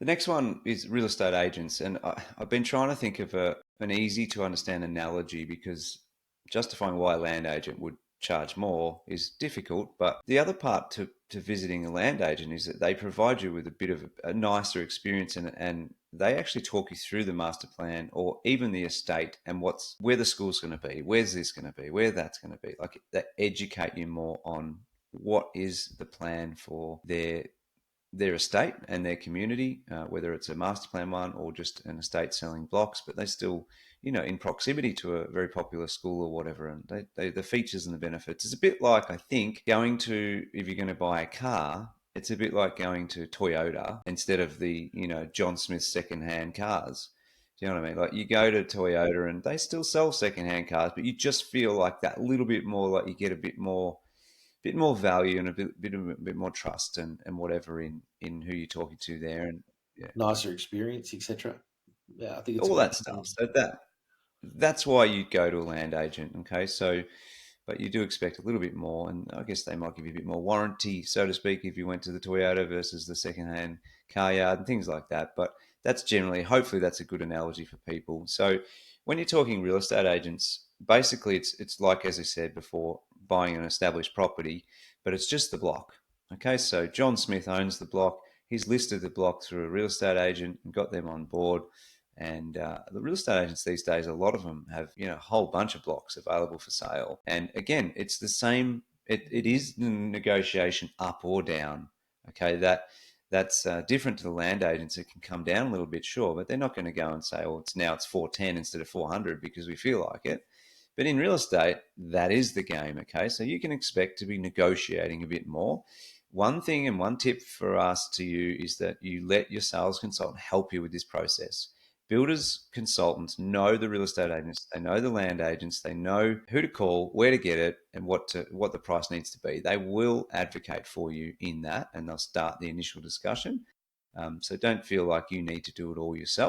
The next one is real estate agents, and I've been trying to think of an easy to understand analogy because justifying why a land agent would charge more is difficult. But the other part to visiting a land agent is that they provide you with a bit of a nicer experience, and they actually talk you through the master plan or even the estate and where the school's going to be, where's this going to be, where that's going to be. Like they educate you more on what is the plan for their estate and their community, whether it's a master plan one or just an estate selling blocks, but they still, in proximity to a very popular school or whatever. And the features and the benefits. It's a bit like, I think, if you're going to buy a car, it's a bit like going to Toyota instead of the, John Smith secondhand cars. Do you know what I mean? Like you go to Toyota and they still sell secondhand cars, but you just feel like that little bit more, like you get a bit more value and a bit more trust and whatever in who you're talking to there, and yeah, Nicer experience, etc. Yeah, I think it's a all good that stuff. point. So that's why you go to a land agent. Okay, so but you do expect a little bit more, and I guess they might give you a bit more warranty, so to speak, if you went to the Toyota versus the secondhand car yard and things like that. But that's generally, hopefully, that's a good analogy for people. So when you're talking real estate agents, basically it's like, as I said before, buying an established property, but it's just the block. Okay, so John Smith owns the block. He's listed the block through a real estate agent and got them on board. And the real estate agents these days, a lot of them have a whole bunch of blocks available for sale. And again, it's the same. It is the negotiation up or down. Okay, that's different to the land agents. It can come down a little bit, sure, but they're not going to go and say, "Well, it's 410 instead of 400 because we feel like it." But in real estate, that is the game. Okay, so you can expect to be negotiating a bit more. One thing and one tip for us to you is that you let your sales consultant help you with this process. Builders consultants know the real estate agents, they know the land agents, they know who to call, where to get it, and what the price needs to be. They will advocate for you in that, and they'll start the initial discussion. So don't feel like you need to do it all yourself.